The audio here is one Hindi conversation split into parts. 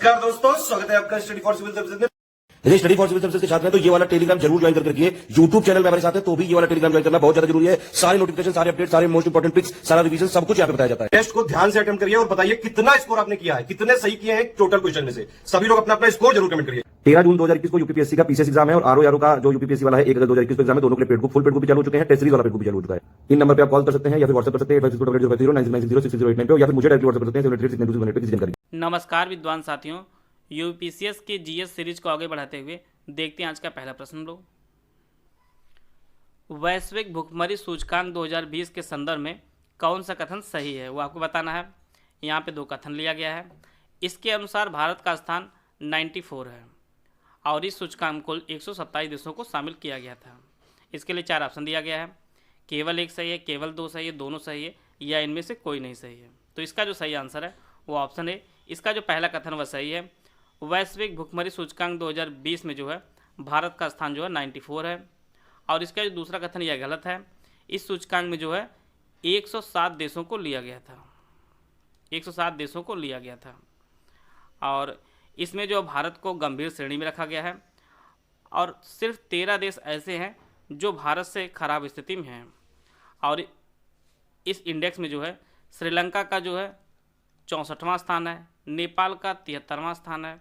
नमस्कार दोस्तों, स्वागत है आपका स्टडी फॉर सिविल सर्विसेज में। यदि स्टडी फॉर सिविल सर्विसेज के छात्र हैं तो ये वाला टेलीग्राम जरूर ज्वाइन करके रखिए। यूट्यूब चैनल में हमारे साथ है तो भी ये वाला टेलीग्राम ज्वाइन करना बहुत ज्यादा जरूरी है। सारे नोटिफिकेशन, सारे अपडेट, सारे मोस्ट इंपोर्टेंट पिक्स, सारा रिवीजन सब कुछ यहाँ पे बताया जाता है। टेस्ट को ध्यान से अटेम्प्ट करिए और बताइए कितना स्कोर आपने किया है, कितने सही किए हैं टोटल क्वेश्चन में से। सभी लोग अपना अपना स्कोर जरूर कमेंट करिए। 13 जून 2021 को यूपीपीएससी का पीसीएस एग्जाम है और आरओ का जो यूपीपीएससी वाला है 1 अगस्त 2021 को एग्जाम है। दोनों के लिए फुल पेड बुक भी चालू हो चुके हैं। टेस्ट सीरीज वाला पेड बुक भी चालू हो चुका है। इन नंबर पे आप कॉल कर सकते हैं या फिर व्हाट्सएप कर सकते हैं 85609096906608 पे, या फिर मुझे डायरेक्टली व्हाट्सएप कर सकते हैं 736922 पे किसी जानकारी। नमस्कार विद्वान साथियों, यूपीसीएस के जीएस सीरीज को आगे बढ़ाते हुए देखते हैं आज का पहला प्रश्न हम लोग। वैश्विक भुखमरी सूचकांक 2020 के संदर्भ में कौन सा कथन सही है वो आपको बताना है। यहाँ पे दो कथन लिया गया है। इसके अनुसार भारत का स्थान 94 है और इस सूचकांक को 127 देशों को शामिल किया गया था। इसके लिए 4 ऑप्शन दिया गया है। केवल एक सही है, केवल 2 सही है, दोनों सही है या इनमें से कोई नहीं सही है। तो इसका जो सही आंसर है वो ऑप्शन है। इसका जो पहला कथन वह सही है। वैश्विक भुखमरी सूचकांक 2020 में जो है भारत का स्थान जो है 94 है। और इसका जो दूसरा कथन यह गलत है। इस सूचकांक में जो है 107 देशों को लिया गया था, 107 देशों को लिया गया था। और इसमें जो भारत को गंभीर श्रेणी में रखा गया है और सिर्फ 13 देश ऐसे हैं जो भारत से खराब स्थिति में हैं। और इस इंडेक्स में जो है श्रीलंका का जो है 64वां स्थान है, नेपाल का 73वां स्थान है,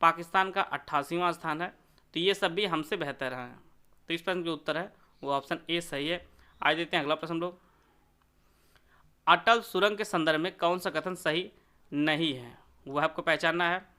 पाकिस्तान का 88वां स्थान है। तो ये सब भी हमसे बेहतर हैं। तो इस प्रश्न का उत्तर है वो ऑप्शन ए सही है। आज देते हैं अगला प्रश्न लोग। अटल सुरंग के संदर्भ में कौन सा कथन सही नहीं है वह आपको पहचानना है।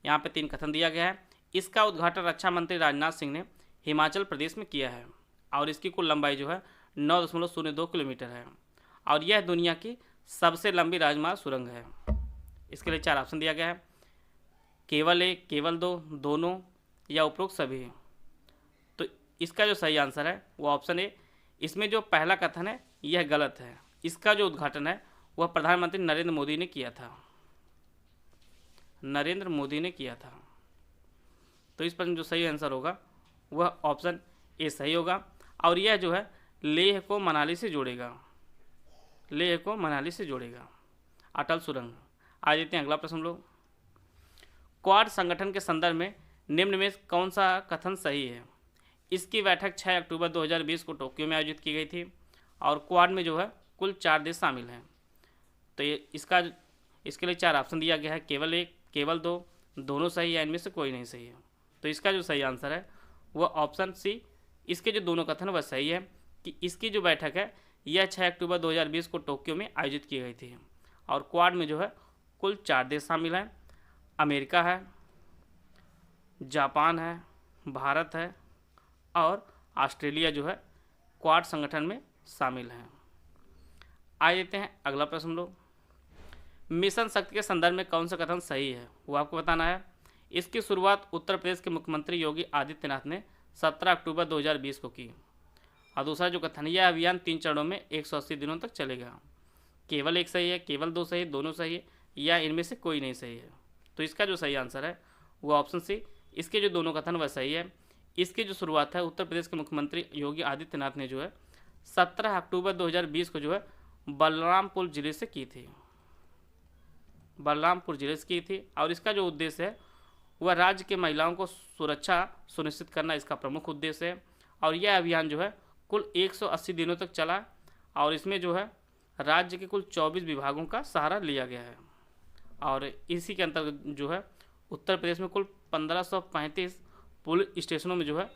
यहाँ पे 3 कथन दिया गया है। इसका उद्घाटन रक्षा मंत्री राजनाथ सिंह ने हिमाचल प्रदेश में किया है और इसकी कुल लंबाई जो है 9.02 किलोमीटर है और यह दुनिया की सबसे लंबी राजमार्ग सुरंग है। इसके लिए 4 ऑप्शन दिया गया है। केवल एक, केवल 2, दोनों या उपरोक्त सभी। तो इसका जो सही आंसर है वो ऑप्शन ए। इसमें जो पहला कथन है यह गलत है। इसका जो उद्घाटन है वह प्रधानमंत्री नरेंद्र मोदी ने किया था, नरेंद्र मोदी ने किया था। तो इस पर जो सही आंसर होगा वह ऑप्शन ए सही होगा। और यह जो है लेह को मनाली से जोड़ेगा, लेह को मनाली से जोड़ेगा अटल सुरंग। आज देते हैं अगला प्रश्न लोग। क्वाड संगठन के संदर्भ में निम्न में कौन सा कथन सही है। इसकी बैठक 6 अक्टूबर 2020 को टोक्यो में आयोजित की गई थी और क्वाड में जो है कुल 4 देश शामिल हैं। तो ये इसके लिए 4 ऑप्शन दिया गया है। केवल एक, केवल 2, दोनों सही या इनमें से कोई नहीं सही है। तो इसका जो सही आंसर है वह ऑप्शन सी। इसके जो दोनों कथन वह सही है कि इसकी जो बैठक है यह 6 अक्टूबर 2020 को टोक्यो में आयोजित की गई थी और क्वाड में जो है कुल 4 देश शामिल हैं। अमेरिका है, जापान है, भारत है और ऑस्ट्रेलिया जो है क्वाड संगठन में शामिल हैं। आइए देते हैं अगला प्रश्न लोग। मिशन शक्ति के संदर्भ में कौन सा कथन सही है वो आपको बताना है। इसकी शुरुआत उत्तर प्रदेश के मुख्यमंत्री योगी आदित्यनाथ ने 17 अक्टूबर 2020 को की और दूसरा जो कथन यह अभियान 3 चरणों में 180 दिनों तक चलेगा। केवल एक सही है, केवल 2 सही है, दोनों सही है या इनमें से कोई नहीं सही है। तो इसका जो सही आंसर है वो ऑप्शन सी। इसके जो दोनों कथन वह सही है। इसकी जो शुरुआत है उत्तर प्रदेश के मुख्यमंत्री योगी आदित्यनाथ ने जो है 17 अक्टूबर 2020 को जो है बलरामपुर जिले से की थी, बलरामपुर जिले से की थी। और इसका जो उद्देश्य है वह राज्य के महिलाओं को सुरक्षा सुनिश्चित करना इसका प्रमुख उद्देश्य है। और यह अभियान जो है कुल 180 दिनों तक चला और इसमें जो है राज्य के कुल 24 विभागों का सहारा लिया गया है। और इसी के अंतर्गत जो है उत्तर प्रदेश में कुल 1535 पुलिस स्टेशनों में जो है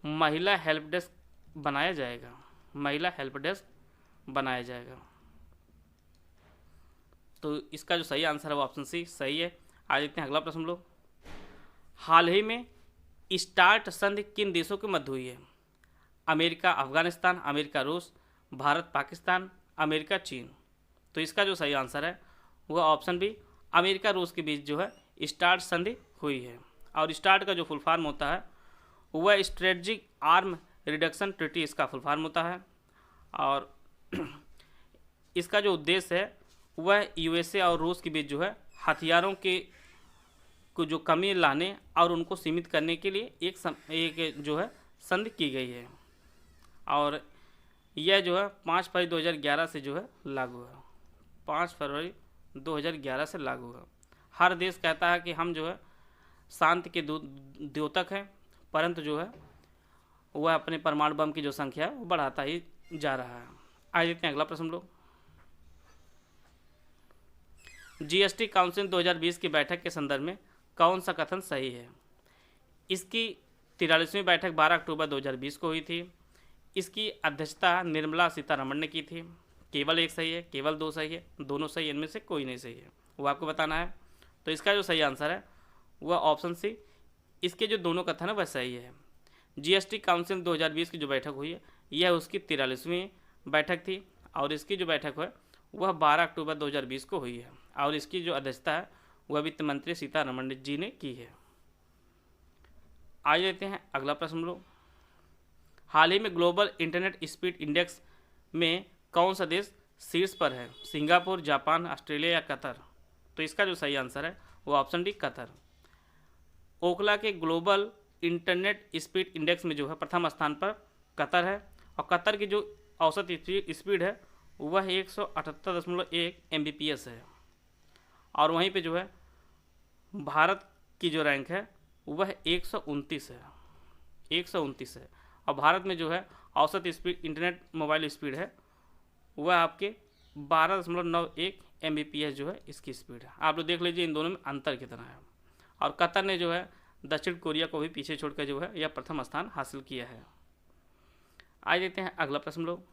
महिला हेल्प डेस्क बनाया जाएगा, महिला हेल्प डेस्क बनाया जाएगा। तो इसका जो सही आंसर है वो ऑप्शन सी सही है। आज देखते हैं अगला प्रश्न लोग। हाल ही में स्टार्ट संधि किन देशों के मध्य हुई है। अमेरिका अफगानिस्तान, अमेरिका रूस, भारत पाकिस्तान, अमेरिका चीन। तो इसका जो सही आंसर है वह ऑप्शन बी अमेरिका रूस के बीच जो है स्टार्ट संधि हुई है। और स्टार्ट का जो फुल फॉर्म होता है वह स्ट्रेटजिक आर्म रिडक्शन ट्रीटी इसका फुल फॉर्म होता है। और इसका जो उद्देश्य है वह यूएसए और रूस के बीच जो है हथियारों के को जो कमी लाने और उनको सीमित करने के लिए एक जो है संधि की गई है। और यह जो है 5 फरवरी 2011 से जो है लागू है, 5 फरवरी 2011 से लागू है। हर देश कहता है कि हम जो है शांति के द्योतक हैं, परंतु जो है वह अपने परमाणु बम की जो संख्या है वो बढ़ाता ही जा रहा है। आइए देखते हैं अगला प्रश्न लोग। जीएसटी काउंसिल 2020 की बैठक के संदर्भ में कौन सा कथन सही है? इसकी 43वीं बैठक 12 अक्टूबर 2020 को हुई थी। इसकी अध्यक्षता निर्मला सीतारमण ने की थी। केवल एक सही है, केवल दो सही है, दोनों सही, इनमें से कोई नहीं सही है, वो आपको बताना है। तो इसका जो सही आंसर है वह ऑप्शन सी, इसके जो दोनों कथन है वह सही है। जीएसटी काउंसिल 2020 की जो बैठक हुई है यह उसकी 43वीं बैठक थी और इसकी जो बैठक है वह 12 अक्टूबर 2020 को हुई है और इसकी जो अध्यक्षता है वह वित्त मंत्री सीतारमण जी ने की है। आइए लेते हैं अगला प्रश्न लोग। हाल ही में ग्लोबल इंटरनेट स्पीड इंडेक्स में कौन सा देश शीर्ष पर है? सिंगापुर, जापान, ऑस्ट्रेलिया या कतर? तो इसका जो सही आंसर है वो ऑप्शन डी कतर। ओखला के ग्लोबल इंटरनेट स्पीड इंडेक्स में जो है प्रथम स्थान पर कतर है और कतर की जो औसत स्पीड है वह 178.1 Mbps है और वहीं पे जो है भारत की जो रैंक है वह 129 है, 129 है। और भारत में जो है औसत स्पीड इंटरनेट मोबाइल स्पीड है वह आपके 12.91 Mbps जो है इसकी स्पीड है। आप लोग देख लीजिए इन दोनों में अंतर कितना है। और कतर ने जो है दक्षिण कोरिया को भी पीछे छोड़कर जो है यह प्रथम स्थान हासिल किया है। आइए देखते हैं अगला प्रश्न लोग।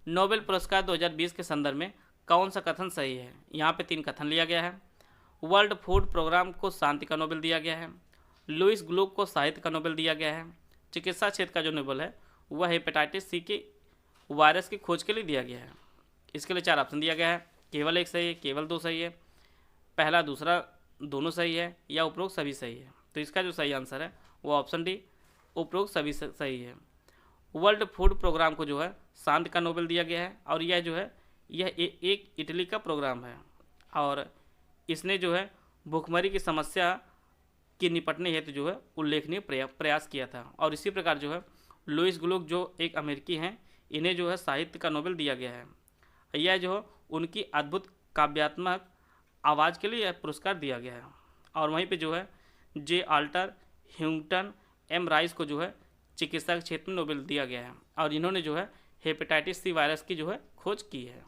नोबेल पुरस्कार 2020 के संदर्भ में कौन सा कथन सही है? यहाँ पे 3 कथन लिया गया है। वर्ल्ड फूड प्रोग्राम को शांति का नोबेल दिया गया है, लुइस ग्लूक को साहित्य का नोबेल दिया गया है, चिकित्सा क्षेत्र का जो नोबेल है वह हेपेटाइटिस सी के वायरस की खोज के लिए दिया गया है। इसके लिए 4 ऑप्शन दिया गया है। केवल एक सही है, केवल 2 सही है, पहला दूसरा दोनों सही है या उपरोक्त सभी सही है। तो इसका जो सही आंसर है वो ऑप्शन डी उपरोक्त सभी सही है। वर्ल्ड फूड प्रोग्राम को जो है शांति का नोबेल दिया गया है और यह जो है यह एक इटली का प्रोग्राम है और इसने जो है भूखमरी की समस्या के निपटने हेतु जो है उल्लेखनीय प्रयास किया था। और इसी प्रकार जो है लुइस ग्लूक जो एक अमेरिकी हैं इन्हें जो है साहित्य का नोबेल दिया गया है। यह जो है उनकी अद्भुत काव्यात्मक आवाज़ के लिए यह पुरस्कार दिया गया है। और वहीं पे जो है जे आल्टर ह्यूंगटन एम राइस को जो है चिकित्सा के क्षेत्र में नोबेल दिया गया है और इन्होंने जो है हेपेटाइटिस सी वायरस की जो है खोज की है।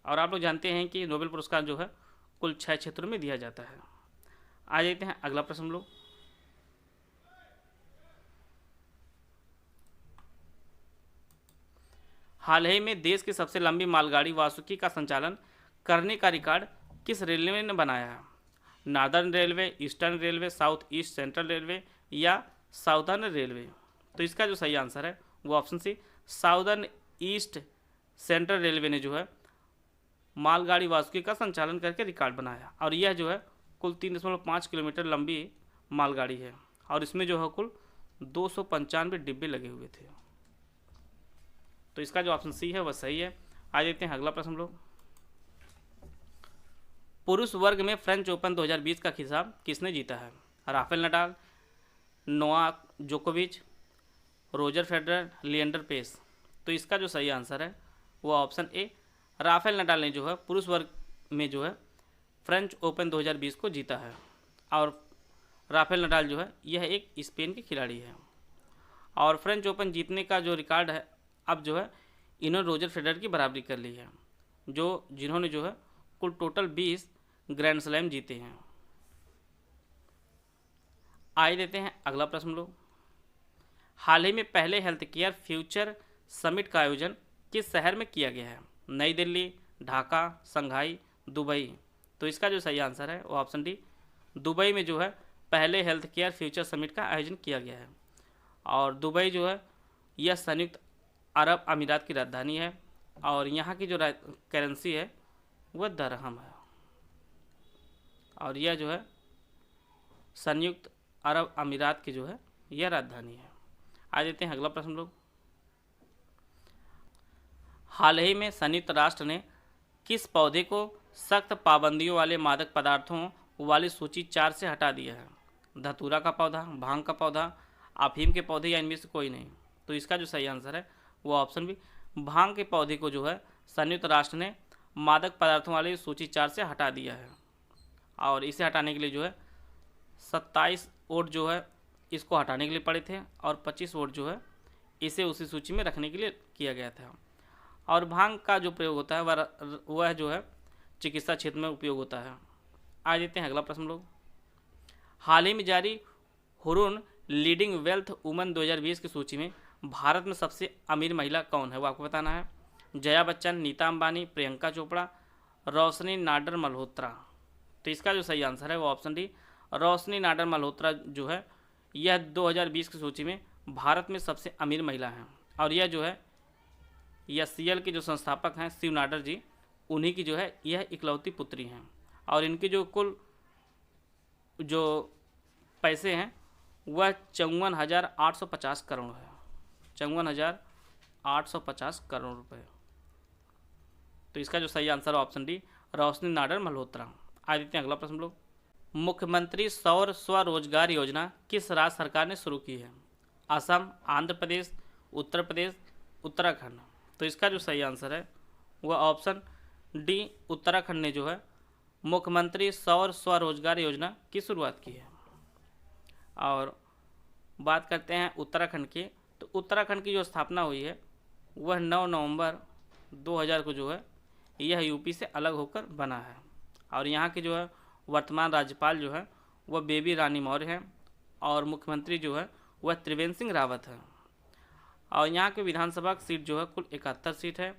और आप लोग जानते हैं कि नोबेल पुरस्कार जो है कुल 6 क्षेत्रों में दिया जाता है। आ जाते हैं अगला प्रश्न हम लोग। हाल ही में देश की सबसे लंबी मालगाड़ी वासुकी का संचालन करने का रिकॉर्ड किस रेलवे ने बनाया है? Northern railway, eastern railway, south east central railway या साउदर्न रेलवे? तो इसका जो सही आंसर है वो option C southern east central railway ने जो है मालगाड़ी वासुकी का संचालन करके रिकॉर्ड बनाया और यह जो है कुल 3.5 किलोमीटर लंबी मालगाड़ी है और इसमें जो है कुल 295 डिब्बे लगे हुए थे। तो इसका जो ऑप्शन सी है वह सही है। आ जाते हैं अगला प्रश्न लोग। पुरुष वर्ग में फ्रेंच ओपन 2020 का खिताब किसने जीता है? राफेल नडाल, नोवाक जोकोविच, रोजर फेडरर, लिएंडर पेस? तो इसका जो सही आंसर है वो ऑप्शन ए राफेल नडाल ने जो है पुरुष वर्ग में जो है फ्रेंच ओपन 2020 को जीता है। और राफेल नडाल जो है यह एक स्पेन के खिलाड़ी है और फ्रेंच ओपन जीतने का जो रिकॉर्ड है अब जो है इन्होंने रोजर फेडरर की बराबरी कर ली है जिन्होंने जो है कुल टोटल 20 ग्रैंड स्लैम जीते हैं। आइए देते हैं अगला प्रश्न लोग। हाल ही में पहले हेल्थ केयर फ्यूचर समिट का आयोजन किस शहर में किया गया है? नई दिल्ली, ढाका, संघाई, दुबई? तो इसका जो सही आंसर है वो ऑप्शन डी दुबई में जो है पहले हेल्थ केयर फ्यूचर समिट का आयोजन किया गया है। और दुबई जो है यह संयुक्त अरब अमीरात की राजधानी है और यहाँ की जो करेंसी है वह दरहम है और यह जो है संयुक्त अरब अमीरात की जो है यह राजधानी है। आ जाते हैं अगला प्रश्न लोग। हाल ही में संयुक्त राष्ट्र ने किस पौधे को सख्त पाबंदियों वाले मादक पदार्थों वाली सूची 4 से हटा दिया है? धतूरा का पौधा, भांग का पौधा, अफीम के पौधे या इनमें से कोई नहीं? तो इसका जो सही आंसर है वो ऑप्शन बी भांग के पौधे को जो है संयुक्त राष्ट्र ने मादक पदार्थों वाली सूची 4 से हटा दिया है। और इसे हटाने के लिए जो है 27 वोट जो है इसको हटाने के लिए पड़े थे और 25 वोट जो है इसे उसी सूची में रखने के लिए किया गया था। और भांग का जो प्रयोग होता है वह जो है चिकित्सा क्षेत्र में उपयोग होता है। आ देते हैं अगला प्रश्न लोग। हाल ही में जारी हुरुन लीडिंग वेल्थ वुमन 2020 की सूची में भारत में सबसे अमीर महिला कौन है, वो आपको बताना है। जया बच्चन, नीता अंबानी, प्रियंका चोपड़ा, रोशनी नाडर मल्होत्रा। तो इसका जो सही आंसर है वो ऑप्शन डी रोशनी नाडर मल्होत्रा जो है यह 2020 की सूची में भारत में सबसे अमीर महिला हैं। और यह जो है एचसीएल के जो संस्थापक हैं शिव नाडर जी, उन्हीं की जो है यह इकलौती पुत्री हैं। और इनकी जो कुल जो पैसे हैं वह 54,850 करोड़ है, 54,850 करोड़ रुपए। तो इसका जो सही आंसर है ऑप्शन डी रोशनी नाडर मल्होत्रा। आ देते हैं अगला प्रश्न लोग। मुख्यमंत्री सौर स्वरोजगार योजना किस राज्य सरकार ने शुरू की है? असम, आंध्र प्रदेश, उत्तर प्रदेश, उत्तराखंड। तो इसका जो सही आंसर है वह ऑप्शन डी उत्तराखंड ने जो है मुख्यमंत्री सौर स्वरोजगार योजना की शुरुआत की है। और बात करते हैं उत्तराखंड की, तो उत्तराखंड की जो स्थापना हुई है वह 9 नवंबर 2000 को जो है यह यूपी से अलग होकर बना है। और यहाँ के जो है वर्तमान राज्यपाल जो है वह बेबी रानी मौर्य हैं और मुख्यमंत्री जो है वह त्रिवेंद्र सिंह रावत है। और यहाँ के विधानसभा की सीट जो है कुल 71 सीट है,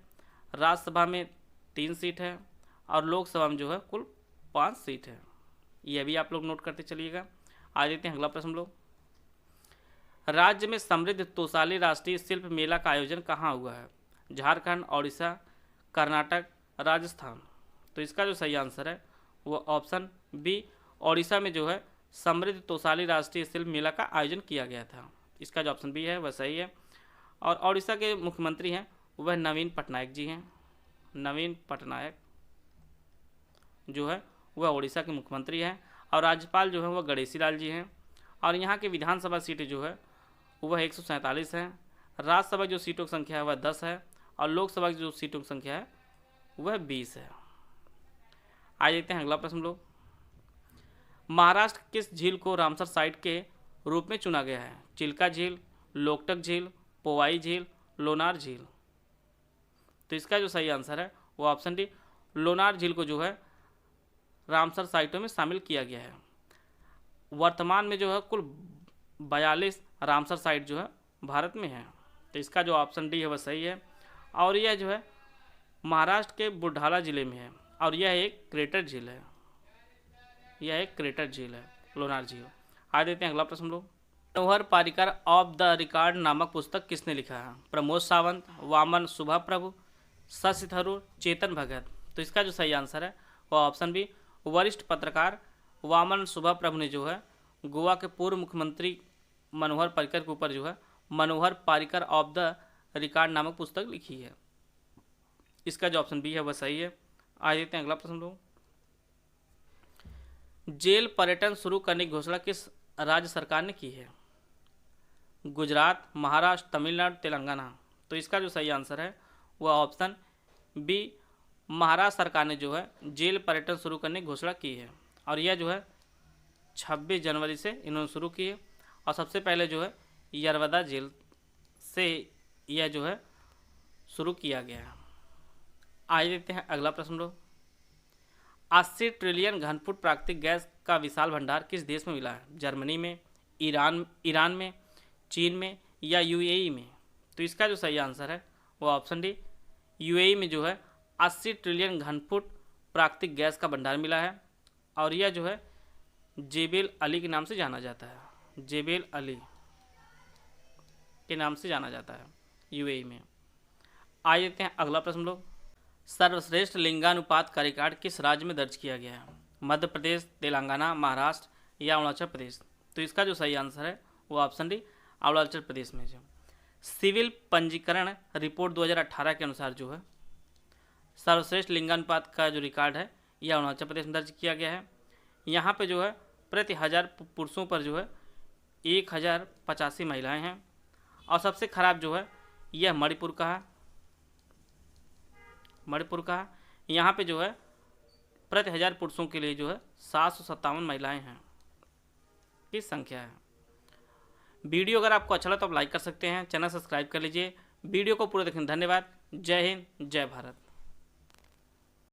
राज्यसभा में 3 सीट है और लोकसभा में जो है कुल 5 सीट है। यह भी आप लोग नोट करते चलिएगा। आ जाते हैं अगला प्रश्न लोग। राज्य में समृद्ध तोसाली राष्ट्रीय शिल्प मेला का आयोजन कहाँ हुआ है? झारखंड, ओडिशा, कर्नाटक, राजस्थान। तो इसका जो सही आंसर है वो ऑप्शन बी ओडिशा में जो है समृद्ध तोसाली राष्ट्रीय शिल्प मेला का आयोजन किया गया था। इसका जो ऑप्शन बी है वह सही है। और ओडिशा के मुख्यमंत्री हैं वह नवीन पटनायक जी हैं। नवीन पटनायक जो है वह ओडिशा के मुख्यमंत्री हैं और राज्यपाल जो है वह गणेशी लाल जी हैं। और यहाँ की विधानसभा सीटें जो है वह 147 हैं, राज्यसभा जो सीटों की संख्या है वह 10 है और लोकसभा की जो सीटों की संख्या है वह 20 है। आ जाते हैं अगला प्रश्न लोग। महाराष्ट्र किस झील को रामसर साइट के रूप में चुना गया है? चिल्का झील, लोकटक झील, पोवाई झील, लोनार झील। तो इसका जो सही आंसर है वो ऑप्शन डी लोनार झील को जो है रामसर साइटों में शामिल किया गया है। वर्तमान में जो है कुल 42 रामसर साइट जो है भारत में है। तो इसका जो ऑप्शन डी है वह सही है। और यह जो है महाराष्ट्र के बुलढाना जिले में है और यह एक क्रेटर झील है। यह एक क्रेटर झील है, लोनार झील। आ देते हैं अगला प्रश्न लोग। मनोहर पारिकर ऑफ द रिकॉर्ड नामक पुस्तक किसने लिखा है? प्रमोद सावंत, वामन सुभा प्रभु, शशि थरूर, चेतन भगत। तो इसका जो सही आंसर है वह ऑप्शन बी वरिष्ठ पत्रकार वामन सुभा प्रभु ने जो है गोवा के पूर्व मुख्यमंत्री मनोहर पारिकर के ऊपर जो है मनोहर पारिकर ऑफ द रिकॉर्ड नामक पुस्तक लिखी है। इसका जो ऑप्शन बी है वह सही है। आ जाते हैं अगला प्रश्न लोग। जेल पर्यटन शुरू करने की घोषणा किस राज्य सरकार ने की है? गुजरात, महाराष्ट्र, तमिलनाडु, तेलंगाना। तो इसका जो सही आंसर है वह ऑप्शन बी महाराष्ट्र सरकार ने जो है जेल पर्यटन शुरू करने की घोषणा की है। और यह जो है 26 जनवरी से इन्होंने शुरू की है और सबसे पहले जो है यरवदा जेल से यह जो है शुरू किया गया है। आज देखते हैं अगला प्रश्न लोग। 80 ट्रिलियन घनफुट प्राकृतिक गैस का विशाल भंडार किस देश में मिला है? जर्मनी में, ईरान में, चीन में या यूएई में? तो इसका जो सही आंसर है वो ऑप्शन डी यूएई में जो है 80 ट्रिलियन घनफुट प्राकृतिक गैस का भंडार मिला है। और यह जो है जेबेल अली के नाम से जाना जाता है। जेबेल अली के नाम से जाना जाता है यूएई में। आ जाते हैं अगला प्रश्न लोग। सर्वश्रेष्ठ लिंगानुपात का रिकॉर्ड किस राज्य में दर्ज किया गया है? मध्य प्रदेश, तेलंगाना, महाराष्ट्र या अरुणाचल प्रदेश? तो इसका जो सही आंसर है वो ऑप्शन डी अरुणाचल प्रदेश में जो सिविल पंजीकरण रिपोर्ट 2018 के अनुसार जो है सर्वश्रेष्ठ लिंगानुपात का जो रिकॉर्ड है यह अरुणाचल प्रदेश में दर्ज किया गया है। यहाँ पे जो है प्रति 1000 पुरुषों पर जो है 1085 महिलाएं हैं और सबसे खराब जो है यह मणिपुर का है। यहाँ पे जो है प्रति 1000 पुरुषों के लिए जो है 757 महिलाएं हैं की संख्या है। वीडियो अगर आपको अच्छा लगा तो आप लाइक कर सकते हैं, चैनल सब्सक्राइब कर लीजिए। वीडियो को पूरा देखने धन्यवाद। जय हिंद, जय भारत।